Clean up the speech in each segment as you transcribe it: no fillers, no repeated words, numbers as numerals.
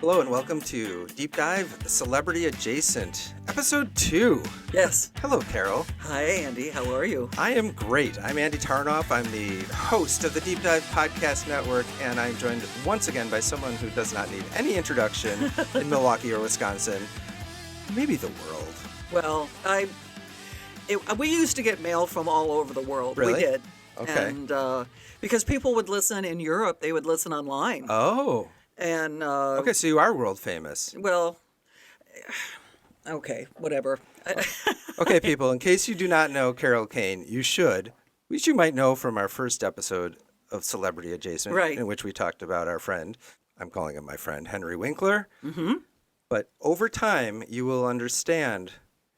Hello and welcome to Deep Dive Celebrity Adjacent, Episode 2. Yes. Hello, Carole. Hi, Andy. How are you? I am great. I'm Andy Tarnoff. I'm the host of the Deep Dive Podcast Network, and I'm joined once again by someone who does not need any introduction in Milwaukee or Wisconsin, maybe the world. Well, we used to get mail from all over the world. Really? We did. Okay. And because people would listen in Europe, they would listen online. Oh. And Okay, so you are world famous. well, okay, whatever. Okay, people, in case you do not know Carole Caine, you should, which you might know from our first episode of Celebrity Adjacent, Right. in which we talked about our friend, I'm calling him my friend, Henry Winkler. Mm-hmm. But over time, you will understand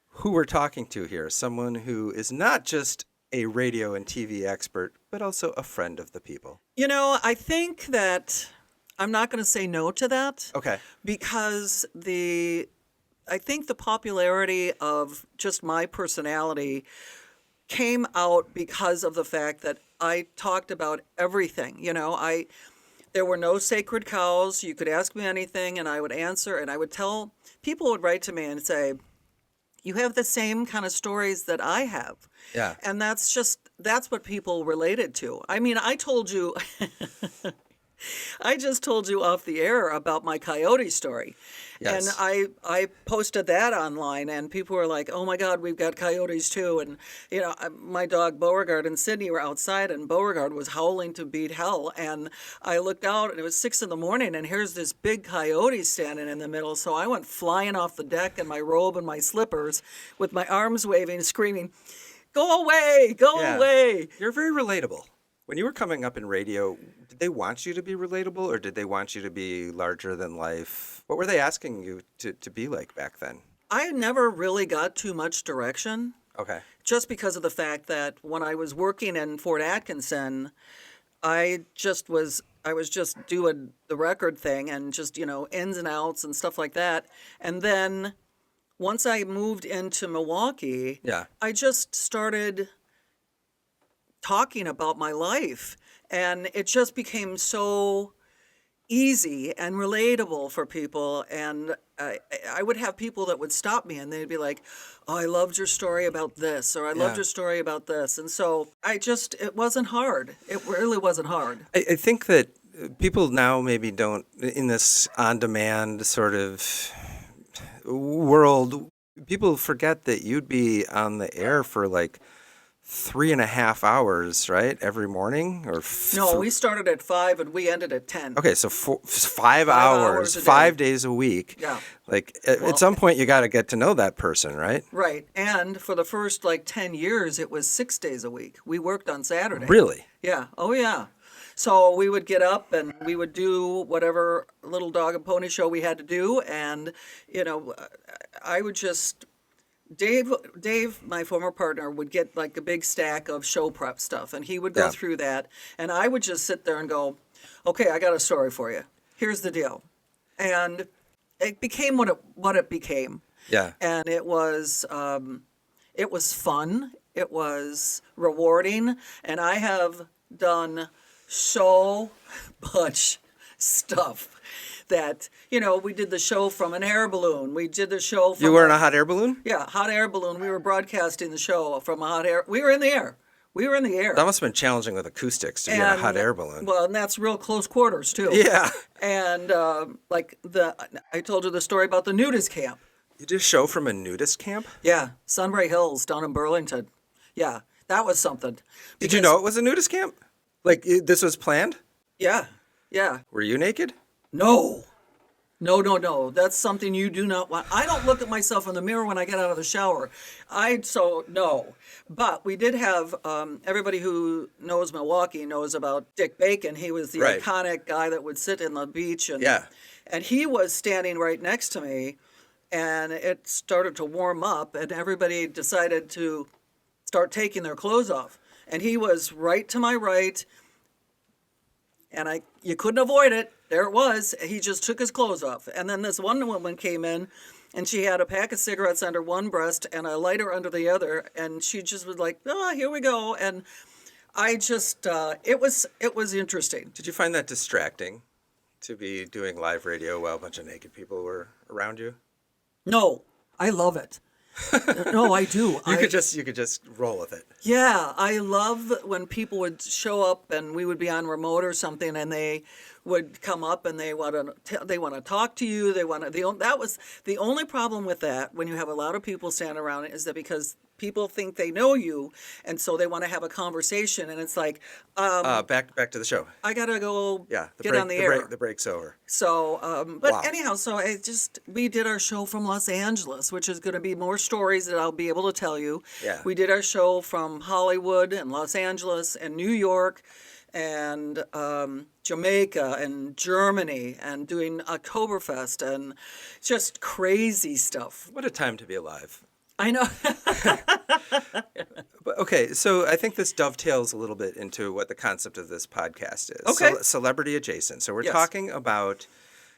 who we're talking to here, someone who is not just a radio and TV expert, but also a friend of the people. You know, I think that I'm not going to say no to that. Okay. Because I think the popularity of just my personality came out because of the fact that I talked about everything. You know, there were no sacred cows. You could ask me anything and I would answer, and I would tell, people would write to me and say, you have the same kind of stories that I have. Yeah. And that's what people related to. I mean, I told you, I just told you off the air about my coyote story. Yes. And I posted that online, and people were like, oh my God, we've got coyotes too. And, you know, my dog Beauregard and Sydney were outside, and Beauregard was howling to beat hell. And I looked out, and it was 6 a.m, and here's this big coyote standing in the middle. So I went flying off the deck in my robe and my slippers with my arms waving, screaming, go away, go away. You're very relatable. When you were coming up in radio, did they want you to be relatable, or did they want you to be larger than life? What were they asking you to be like back then? I never really got too much direction. Okay. Just because of the fact that when I was working in Fort Atkinson, I was just doing the record thing and just, you know, ins and outs and stuff like that. And then once I moved into Milwaukee, Yeah. I just started talking about my life, and it just became so easy and relatable for people. And I would have people that would stop me and they'd be like, oh, I loved your story about this, or I loved your story about this. And so it wasn't hard. It really wasn't hard. I think that people now maybe don't, in this on-demand sort of world, people forget that you'd be on the air for like 3.5 hours, right? Every morning? No, we started at 5 and we ended at 10. Okay, so 5 hours, a day. 5 days a week. Yeah. Like, at some point, you got to get to know that person, right? Right. And for the first 10 years, it was 6 days a week. We worked on Saturday. Really? Yeah. Oh, yeah. So we would get up and we would do whatever little dog and pony show we had to do. And, you know, I would just... Dave, my former partner, would get like a big stack of show prep stuff, and he would go through that, and I would just sit there and go, okay, I got a story for you. Here's the deal. And it became what it became. Yeah. And it was fun. It was rewarding. And I have done so much stuff that, you know, we did the show from an air balloon. We did the show from... You were in a hot air balloon? Yeah, hot air balloon. We were broadcasting the show from a hot air... We were in the air. That must have been challenging with acoustics to be in a hot air balloon. Well, and that's real close quarters, too. Yeah. And, I told you the story about the nudist camp. You did a show from a nudist camp? Yeah, Sunray Hills down in Burlington. Yeah, that was something. Did you know it was a nudist camp? Like, this was planned? Yeah, yeah. Were you naked? No. No. That's something you do not want. I don't look at myself in the mirror when I get out of the shower. No. But we did have, everybody who knows Milwaukee knows about Dick Bacon. He was the iconic guy that would sit in the beach. And he was standing right next to me, and it started to warm up, and everybody decided to start taking their clothes off. And he was right to my right, and you couldn't avoid it. There it was. He just took his clothes off. And then this one woman came in, and she had a pack of cigarettes under one breast and a lighter under the other. And she just was like, oh, here we go. And I just, it was interesting. Did you find that distracting? to be doing live radio while a bunch of naked people were around you? No, I love it. No, I do. You could just roll with it. Yeah, I love when people would show up and we would be on remote or something, and they would come up and they want to talk to you. That was the only problem with that when you have a lot of people standing around, is that because people think they know you, and so they want to have a conversation, and it's like, Back to the show. I gotta go Yeah, get on the air. The break's over. So, but Wow. anyhow, we did our show from Los Angeles, which is going to be more stories that I'll be able to tell you. Yeah. We did our show from Hollywood and Los Angeles and New York and Jamaica and Germany, and doing Oktoberfest and just crazy stuff. What a time to be alive. I know. But, okay, so I think this dovetails a little bit into what the concept of this podcast is. Okay. Celebrity adjacent. So we're Yes. talking about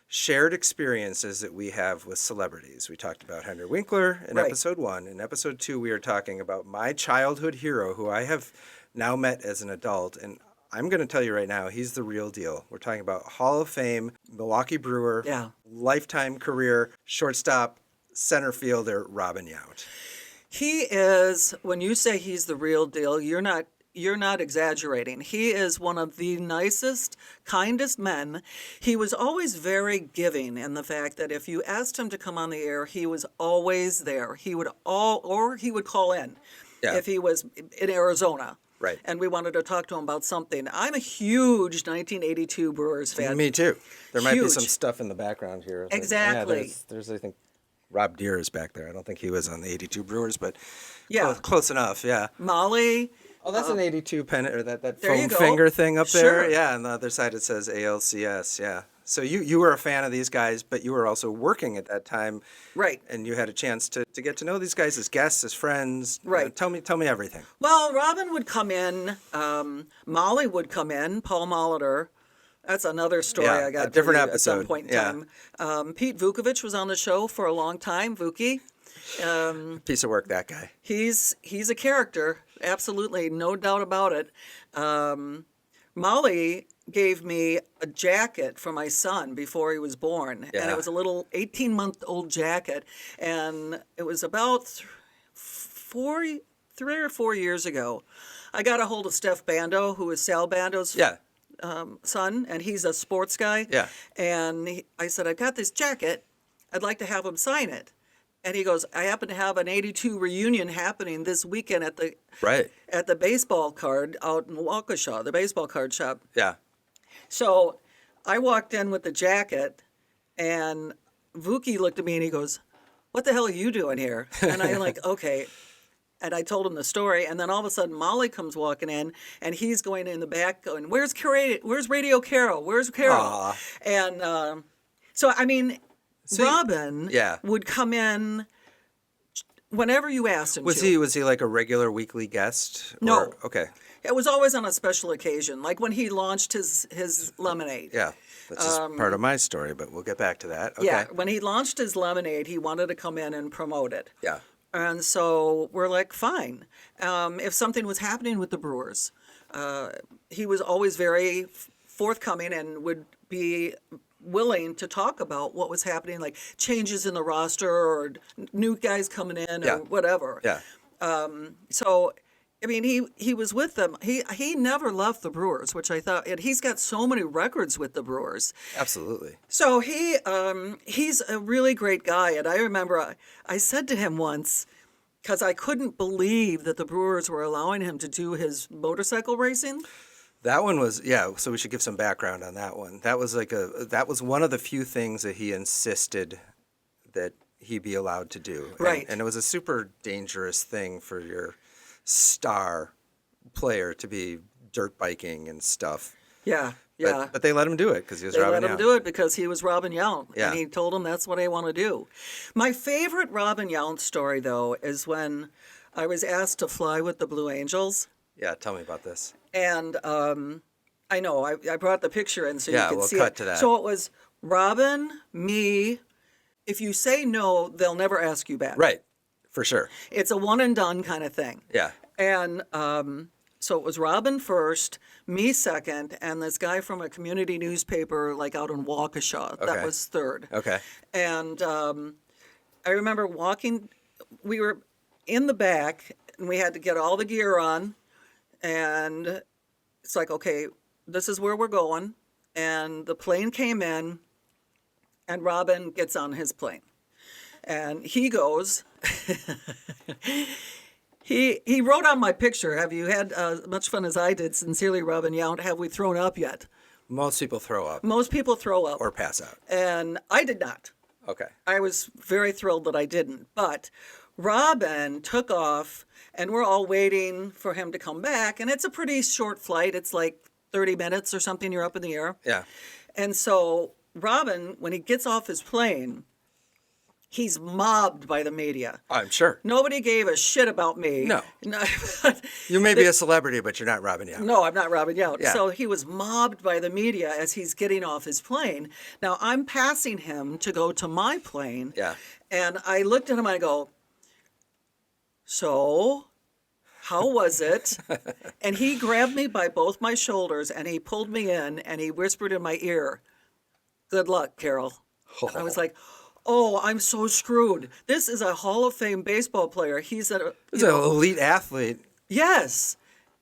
shared experiences that we have with celebrities. We talked about Henry Winkler in Right. episode 1. In episode 2, we are talking about my childhood hero, who I have now met as an adult. And I'm going to tell you right now, he's the real deal. We're talking about Hall of Fame, Milwaukee Brewer, Yeah. lifetime career, shortstop, center fielder, Robin Yount. He is, when you say he's the real deal, you're not exaggerating. He is one of the nicest, kindest men. He was always very giving in the fact that if you asked him to come on the air, he was always there. He would call in Yeah. if he was in Arizona. Right. And we wanted to talk to him about something. I'm a huge 1982 Brewers fan. Me too. There might be Huge. some stuff in the background here. Exactly. Yeah, there's I think, Rob Deere is back there. I don't think he was on the 82 Brewers, but Yeah. close enough, yeah. Molly. Oh, that's an 82 pen, or that There you foam go. finger thing up there. Sure. Yeah, on the other side it says ALCS, yeah. So you were a fan of these guys, but you were also working at that time. Right. And you had a chance to get to know these guys as guests, as friends. Right. Tell me everything. Well, Robin would come in. Molly would come in. Paul Molitor. That's another story Yeah, I got a different for you at some episode. point in Yeah. time. Pete Vukovich was on the show for a long time. Vuki. Piece of work, that guy. He's a character. Absolutely, no doubt about it. Molly gave me a jacket for my son before he was born, and Yeah. it was a little 18-month-old jacket, and it was about 3 or 4 years ago. I got a hold of Steph Bando, who is Sal Bando's Yeah. son, and he's a sports guy. Yeah. And I said, I've got this jacket. I'd like to have him sign it. And he goes, I happen to have an 82 reunion happening this weekend at the baseball card out in Waukesha, the baseball card shop. Yeah. So I walked in with the jacket, and Vuki looked at me and he goes, what the hell are you doing here? And I'm like, okay. And I told him the story, and then all of a sudden Molly comes walking in, and he's going in the back going, where's Carole? Where's Radio Carole? Where's Carole? Aw. And so, I mean, Robin yeah. would come in whenever you asked him Was to. he like a regular weekly guest? No. Okay. It was always on a special occasion, like when he launched his lemonade. Yeah. That's just part of my story, but we'll get back to that. Okay. Yeah, when he launched his lemonade, he wanted to come in and promote it. Yeah. And so we're like, fine. If something was happening with the Brewers, he was always very forthcoming and would be willing to talk about what was happening, like changes in the roster or new guys coming in or Yeah. whatever. Yeah. So, I mean, he was with them. He never left the Brewers, which I thought, and he's got so many records with the Brewers. Absolutely. So he's a really great guy. And I remember I said to him once, because I couldn't believe that the Brewers were allowing him to do his motorcycle racing. That one was, yeah, so we should give some background on that one. That was one of the few things that he insisted that he be allowed to do. Right. And it was a super dangerous thing for your star player to be dirt biking and stuff. Yeah, yeah. But they let him do it because he was They Robin let him Yount. do it because he was Robin Yount. Yeah. And he told him that's what I want to do. My favorite Robin Yount story, though, is when I was asked to fly with the Blue Angels. Yeah, tell me about this. And I know, I brought the picture in so Yeah, you can we'll see cut it. to that. So it was Robin, me. If you say no, they'll never ask you back. Right, for sure. It's a one and done kind of thing. Yeah. And So it was Robin first, me second, and this guy from a community newspaper like out in Waukesha. That Okay. was third. Okay. And I remember walking, we were in the back and we had to get all the gear on. And it's like, okay, this is where we're going. And the plane came in and Robin gets on his plane. And he goes, he wrote on my picture, have you had as much fun as I did? Sincerely, Robin Yount. Have we thrown up yet? Most people throw up Most people throw up. or pass out. And I did not. Okay. I was very thrilled that I didn't. But Robin took off, and we're all waiting for him to come back. And it's a pretty short flight. It's like 30 minutes or something. You're up in the air. Yeah. And so Robin, when he gets off his plane, he's mobbed by the media. I'm sure. Nobody gave a shit about me. No. But You may be a celebrity, but you're not Robin Yount. no, I'm not Robin Yount. Yeah. So he was mobbed by the media as he's getting off his plane. Now I'm passing him to go to my plane. Yeah. And I looked at him and I go, so how was it? And he grabbed me by both my shoulders and he pulled me in and he whispered in my ear, good luck, Carole. I was like, oh, I'm so screwed. This is a Hall of Fame baseball player. He's He's an elite athlete. yes.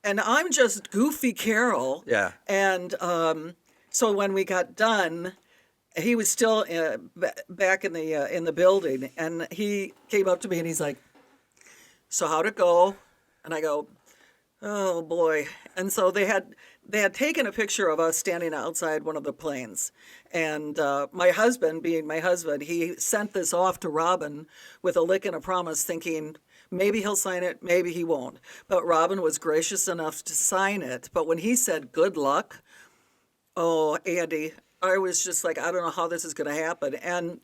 And I'm just goofy Carole. Yeah. And so when we got done, he was still back in the building, and he came up to me and he's like, "So how'd it go?" And I go, "Oh boy!" And so they had taken a picture of us standing outside one of the planes, and my husband, being my husband, he sent this off to Robin with a lick and a promise, thinking maybe he'll sign it, maybe he won't. But Robin was gracious enough to sign it. But when he said good luck, oh, Andy, I was just like, I don't know how this is going to happen. And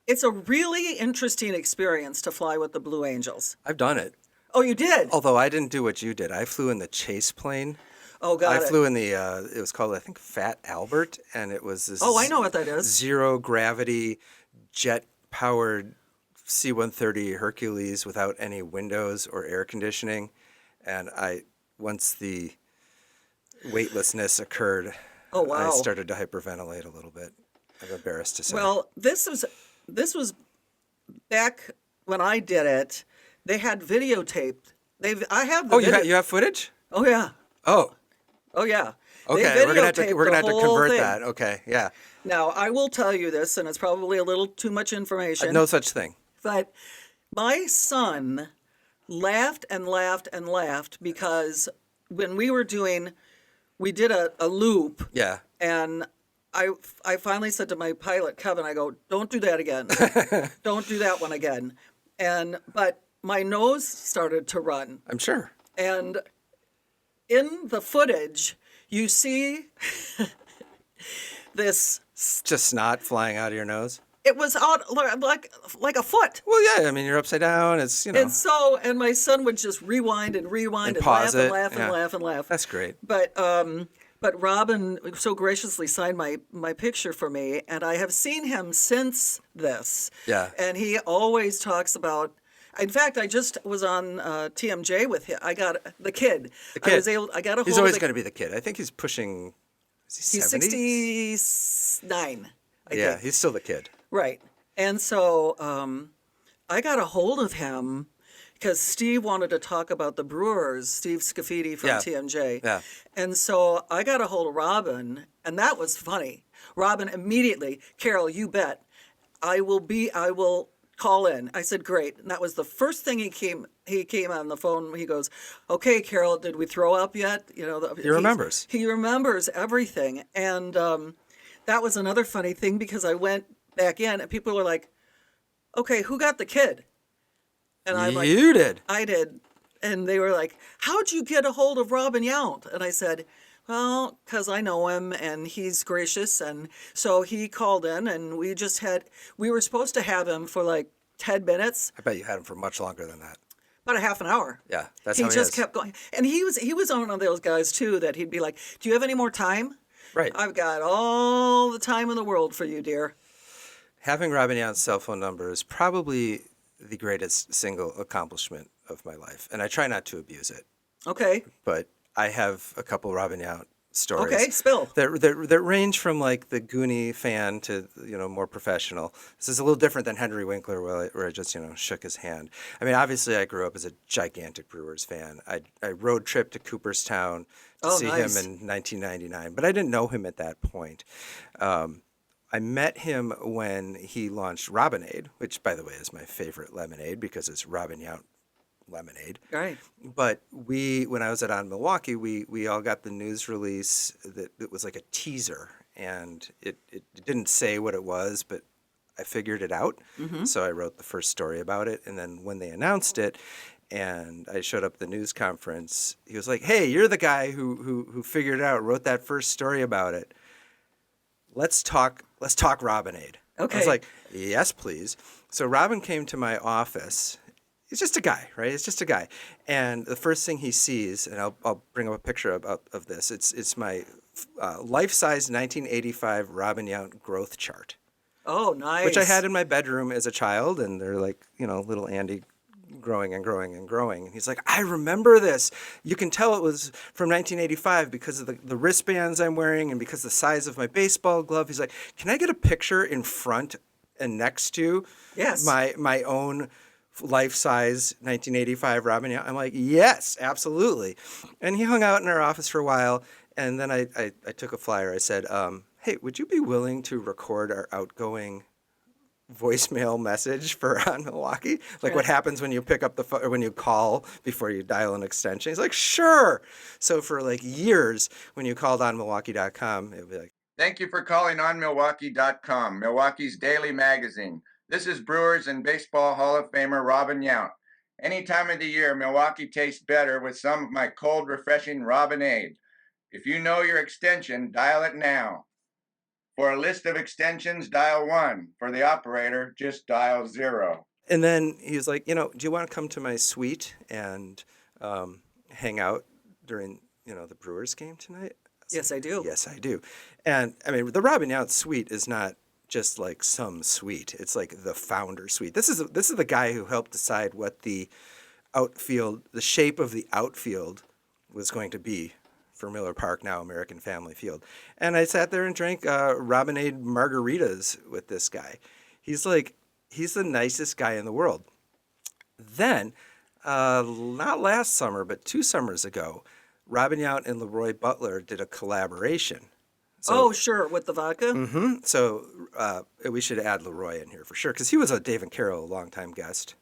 it's a really interesting experience to fly with the Blue Angels. I've done it. Oh, you did? Although I didn't do what you did. I flew in the chase plane. Oh, got I it. flew in the, it was called, I think, Fat Albert. And it was this Oh, I know what that is. zero gravity, jet powered C-130 Hercules without any windows or air conditioning. And once the weightlessness occurred, Oh, wow. I started to hyperventilate a little bit. I'm embarrassed to say. Well, this was back when I did it. They had videotaped. I have the oh, video. you have footage? Oh yeah. Oh, Oh yeah. okay. They We're gonna have to videotaped the whole convert thing. that. Okay, yeah. Now I will tell you this, and it's probably a little too much information. No such thing. But my son laughed and laughed and laughed because when we did a loop. Yeah. And I finally said to my pilot, Kevin, I go, don't do that again. Don't do that one again. But my nose started to run. I'm sure. And in the footage, you see this, Just snot flying out of your nose. it was out like a foot. Well, yeah. I mean, you're upside down. It's And my son would just rewind and And laugh pause and it, laugh and yeah. laugh and laugh. That's great. But Robin so graciously signed my picture for me, and I have seen him since this. Yeah. And he always talks about. In fact, I just was on TMJ with him. I got the kid. The kid. I got a hold He's of always the- going to be the kid. I think he's pushing. Is he He's 70? 69. I Yeah, think. he's still the kid. Right. And so I got a hold of him because Steve wanted to talk about the Brewers, Steve Scafidi from Yeah. TMJ. Yeah. And so I got a hold of Robin, and that was funny. Robin immediately, Carole, you bet. I will call in. I said, great. And that was the first thing he came on the phone. He goes, okay, Carole, did we throw up yet? He remembers. He remembers everything. And that was another funny thing because I went back in and people were like, okay, who got the kid? And I'm like, You did. I did. And they were like, how'd you get a hold of Robin Yount? And I said, well, because I know him and he's gracious. And so he called in and we were supposed to have him for like 10 minutes, I bet you had him for much longer than that. about a half an hour. Yeah, that's He how he just is. kept going. And he was one of those guys too that he'd be like, do you have any more time? Right. I've got all the time in the world for you, dear. Having Robin Yount's cell phone number is probably the greatest single accomplishment of my life, and I try not to abuse it. Okay. But I have a couple Robin Yount Okay, stories spill. that range from like the Goonie fan to more professional. This is a little different than Henry Winkler, where I just shook his hand. I mean, obviously, I grew up as a gigantic Brewers fan. I road trip to Cooperstown to Oh, see him nice. in 1999, but I didn't know him at that point. I met him when he launched Robinade, which, by the way, is my favorite lemonade because it's Robin Yount lemonade. Right. But when I was at On Milwaukee, we all got the news release that it was like a teaser, and it didn't say what it was, but I figured it out. So I wrote the first story about it, and then when they announced it, and I showed up at the news conference, he was like, "Hey, you're the guy who figured it out, wrote that first story about it. Let's talk Robinade." I was Okay. like, "Yes, please." So Robin came to my office. He's just a guy, right? It's just a guy. And the first thing he sees, and I'll bring up a picture of this. It's my life-size 1985 Robin Yount growth chart, Oh, which I nice. had in my bedroom as a child. And they're like, little Andy growing and growing and growing. And he's like, "I remember this. You can tell it was from 1985 because of the wristbands I'm wearing and because the size of my baseball glove." He's like, "Can I get a picture in front and next to Yes. my own life-size 1985 Robin Yount?" I'm like, "Yes, absolutely." And he hung out in our office for a while, and then I took a flyer. I said, "Hey, would you be willing to record our outgoing voicemail message for On Milwaukee? Like what Right. happens when you pick up the phone or when you call before you dial an extension?" He's like, "Sure." So for like years, when you called onmilwaukee.com, it would be like, Thank you for calling on Milwaukee.com, Milwaukee's daily magazine. This is Brewers and Baseball Hall of Famer Robin Yount. Any time of the year, Milwaukee tastes better with some of my cold, refreshing Robinade. If you know your extension, dial it now. For a list of extensions, dial 1. For the operator, just dial 0. and then he was like, "Do you want to come to my suite and hang out during, the Brewers game tonight?" I was Yes, like, I do. "Yes, I do." And I mean, the Robin Yount suite is not just like some suite. It's like the founder suite. This is the guy who helped decide what the shape of the outfield was going to be for Miller Park, now American Family Field. And I sat there and drank Robinade margaritas with this guy. He's the nicest guy in the world. Then, not last summer, but 2 summers ago, Robin Yount and Leroy Butler did a collaboration. Oh, So, sure, with the vodka. we should add Leroy in here for sure, because he was a Dave and Carole longtime guest,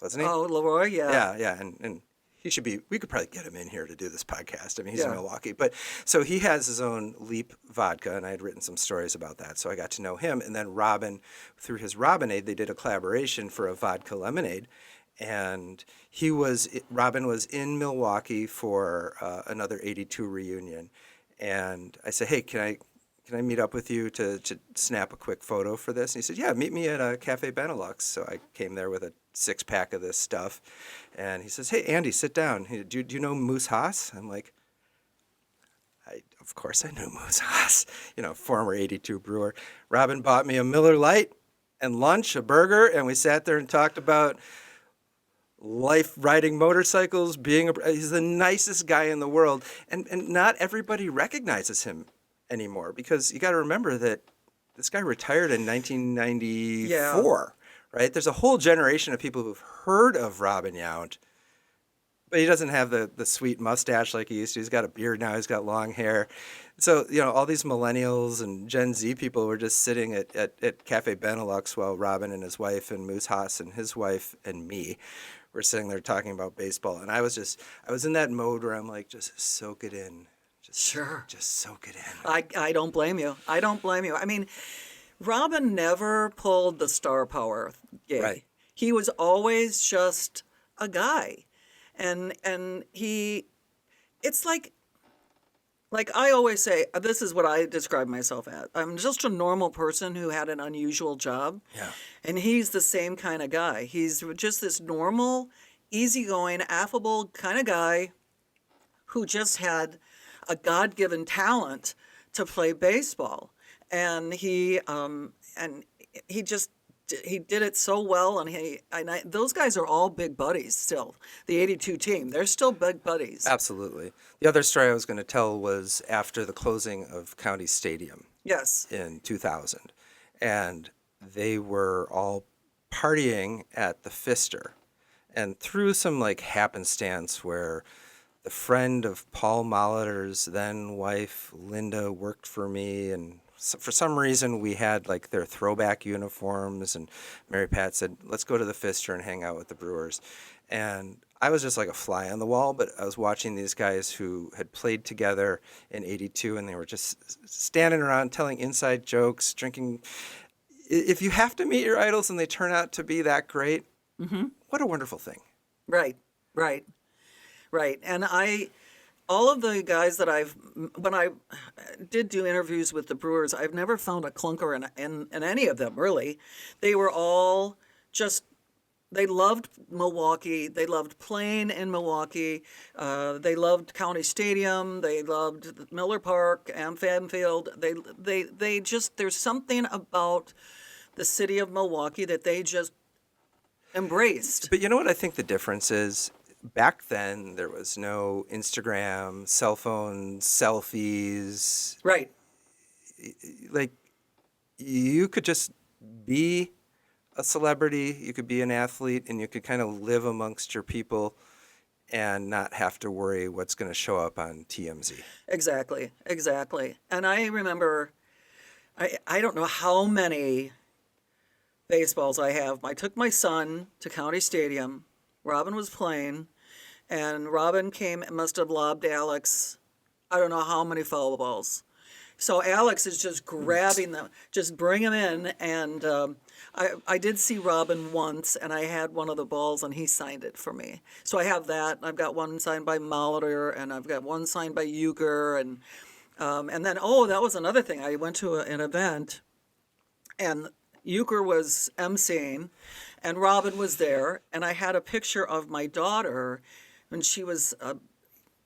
wasn't he? Oh, Leroy, yeah. Yeah, and he should be. We could probably get him in here to do this podcast. I mean, he's in Yeah. Milwaukee, but so he has his own Leap vodka, and I had written some stories about that, so I got to know him. And then Robin, through his Robinade, they did a collaboration for a vodka lemonade, and Robin was in Milwaukee for another '82 reunion, and I said, "Hey, can I meet up with you to snap a quick photo for this?" And he said, "Yeah, meet me at Cafe Benelux." So I came there with a 6-pack of this stuff. And he says, "Hey, Andy, sit down. Do you know Moose Haas?" I'm like, Of course I know Moose Haas, former '82 brewer. Robin bought me a Miller Lite and lunch, a burger, and we sat there and talked about life, riding motorcycles, he's the nicest guy in the world. And not everybody recognizes him anymore, because you got to remember that this guy retired in 1994, right? There's a whole generation of people who've heard of Robin Yount, but he doesn't have the sweet mustache like he used to. He's got a beard now. He's got long hair. So, all these millennials and Gen Z people were just sitting at Cafe Benelux while Robin and his wife and Moose Haas and his wife and me were sitting there talking about baseball. And I was in that mode where I'm like, just soak it in. Sure. Just soak it in. I don't blame you. I don't blame you. I mean, Robin never pulled the star power gig. Right. He was always just a guy. And it's like I always say, this is what I describe myself as. I'm just a normal person who had an unusual job. Yeah. And he's the same kind of guy. He's just this normal, easygoing, affable kind of guy who just had a God-given talent to play baseball. And he just he did it so well, and those guys are all big buddies still. The '82 team, they're still big buddies. Absolutely. The other story I was going to tell was after the closing of County Stadium Yes. in 2000, and they were all partying at the Pfister, and through some like happenstance where the friend of Paul Molitor's then wife Linda worked for me, and for some reason we had like their throwback uniforms, and Mary Pat said, let's go to the Pfister and hang out with the Brewers. And I was just like a fly on the wall, but I was watching these guys who had played together in '82, and they were just standing around telling inside jokes, drinking. If you have to meet your idols and they turn out to be that great, what a wonderful thing. Right. And all of the guys that when I did do interviews with the Brewers, I've never found a clunker in any of them, really. They were all just, they loved Milwaukee. They loved playing in Milwaukee. They loved County Stadium. They loved Miller Park, AmFam Field. They just, there's something about the city of Milwaukee that they just embraced. But you know what I think the difference is? Back then, there was no Instagram, cell phones, selfies. Right. Like, you could just be a celebrity, you could be an athlete, and you could kind of live amongst your people and not have to worry what's going to show up on TMZ. Exactly. And I remember, I don't know how many baseballs I have. I took my son to County Stadium. Robin was playing, and Robin came and must have lobbed Alex, I don't know how many foul balls. So Alex is just grabbing them, just bring them in. And I did see Robin once, and I had one of the balls, and he signed it for me. So I have that. I've got one signed by Molitor, and I've got one signed by Euchre. And then, that was another thing. I went to an event, and Euchre was emceeing, and Robin was there, and I had a picture of my daughter when she was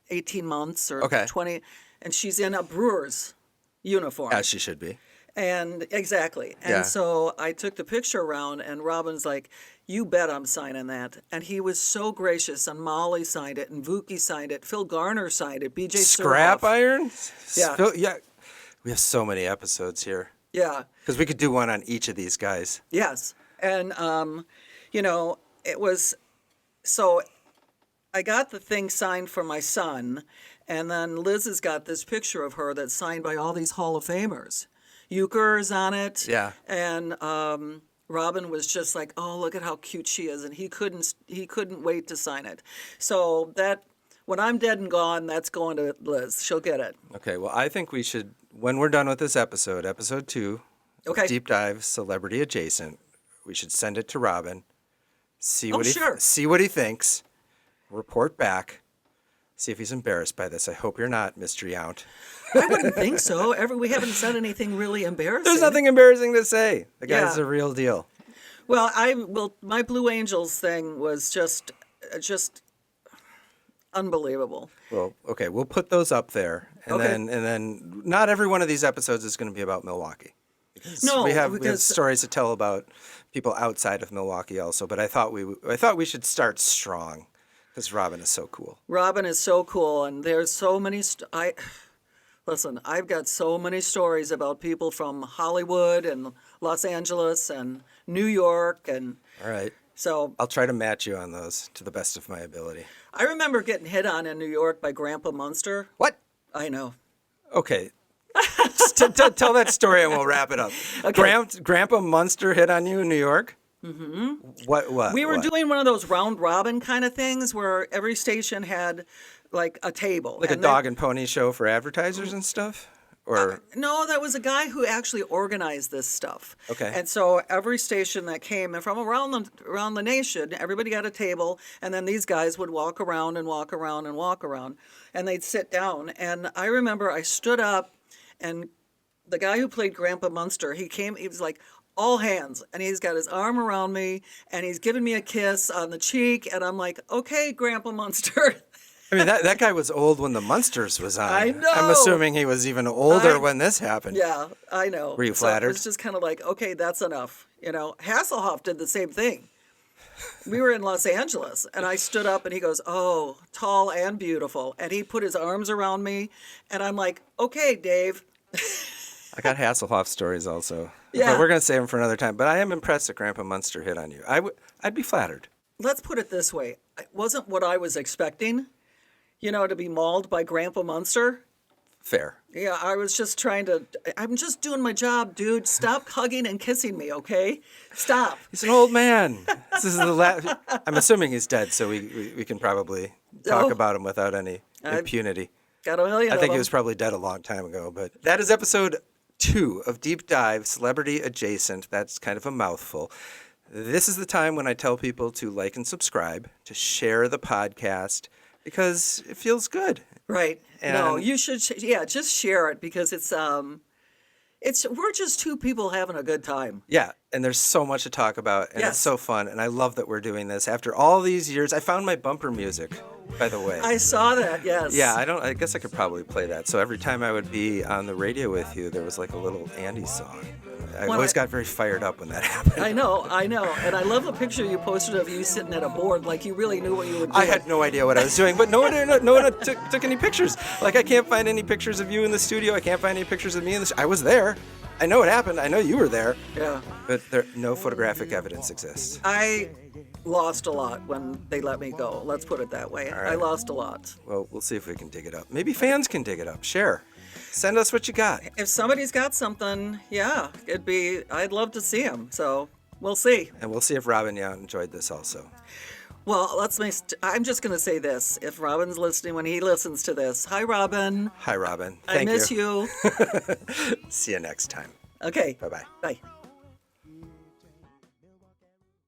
18 months or 20, and she's in a Brewers uniform. As she should be. And exactly. And so I took the picture around, and Robin's like, you bet I'm signing that. And he was so gracious, and Molly signed it, and Vuki signed it, Phil Garner signed it, BJ Scrap Surhoff. iron? Yeah. Yeah. We have so many episodes here. Yeah. Because we could do one on each of these guys. Yes. And, it was, so I got the thing signed for my son, and then Liz has got this picture of her that's signed by all these Hall of Famers. Euchre is on it. Yeah. And Robin was just like, oh, look at how cute she is, and he couldn't wait to sign it. So that, when I'm dead and gone, that's going to Liz. She'll get it. Okay, well, I think we should, when we're done with this episode 2, Deep Dive, Celebrity Adjacent, we should send it to Robin, see what he thinks, report back, see if he's embarrassed by this. I hope you're not, Mr. Yount. I wouldn't think so. We haven't said anything really embarrassing. There's nothing embarrassing to say. The guy's a real deal. Well, my Blue Angels thing was just unbelievable. Well, okay, we'll put those up there, and then not every one of these episodes is going to be about Milwaukee. No, we have stories to tell about people outside of Milwaukee also. But I thought we should start strong because Robin is so cool. Robin is so cool, and there's so many. Listen, I've got so many stories about people from Hollywood and Los Angeles and New York, and all right. So I'll try to match you on those to the best of my ability. I remember getting hit on in New York by Grandpa Munster. What? I know. Okay. Just tell that story and we'll wrap it up. Okay. Grandpa Munster hit on you in New York? Mm-hmm. What? We were doing one of those round robin kind of things where every station had like a table. Like a dog and pony show for advertisers and stuff? Or no, that was a guy who actually organized this stuff. Okay. And so every station that came from around the nation, everybody got a table, and then these guys would walk around and walk around and walk around, and they'd sit down. And I remember I stood up, and the guy who played Grandpa Munster, he was like, all hands, and he's got his arm around me, and he's giving me a kiss on the cheek, and I'm like, okay, Grandpa Munster. I mean, that guy was old when the Munsters was on. I know. I'm assuming he was even older when this happened. Yeah, I know. Were you So flattered? it was just kind of like, okay, that's enough. Hasselhoff did the same thing. We were in Los Angeles, and I stood up, and he goes, "Oh, tall and beautiful," and he put his arms around me, and I'm like, "Okay, Dave." I got Hasselhoff stories also. Yeah. But we're going to save them for another time. But I am impressed that Grandpa Munster hit on you. I'd be flattered. Let's put it this way: it wasn't what I was expecting, to be mauled by Grandpa Munster. Fair. Yeah, I was just I'm just doing my job, dude. Stop hugging and kissing me, okay? Stop. He's an old man. This is the last. I'm assuming he's dead, so we can probably talk about him without any impunity. Got a million I of think he them. was probably dead a long time ago. But that is episode 2 of Deep Dive Celebrity Adjacent. That's kind of a mouthful. This is the time when I tell people to like and subscribe, to share the podcast, because it feels good. Right. No, And- you should. Just share it because we're just two people having a good time. Yeah, and there's so much to talk about, and Yes. it's so fun, and I love that we're doing this. After all these years, I found my bumper music, by the way. I saw that. Yes. Yeah, I guess I could probably play that. So every time I would be on the radio with you, there was like a little Andy song. I always got very fired up when that happened. I know, and I love the picture you posted of you sitting at a board like you really knew what you were doing. I had no idea what I was doing, but no one took any pictures. Like, I can't find any pictures of you in the studio. I can't find any pictures of me in the I was there. I know it happened. I know you were there. Yeah. But no photographic evidence exists. I lost a lot when they let me go. Let's put it that way. right. I lost a lot. Well, we'll see if we can dig it up. Maybe fans can dig it up. Share. Send us what you got. If somebody's got something, I'd love to see them. So we'll see. And we'll see if Robin Yount enjoyed this also. Well, I'm just going to say this. If Robin's listening, when he listens to this, hi, Robin. Hi, Robin. I Thank miss you. See you next time. Okay. Bye-bye. Bye.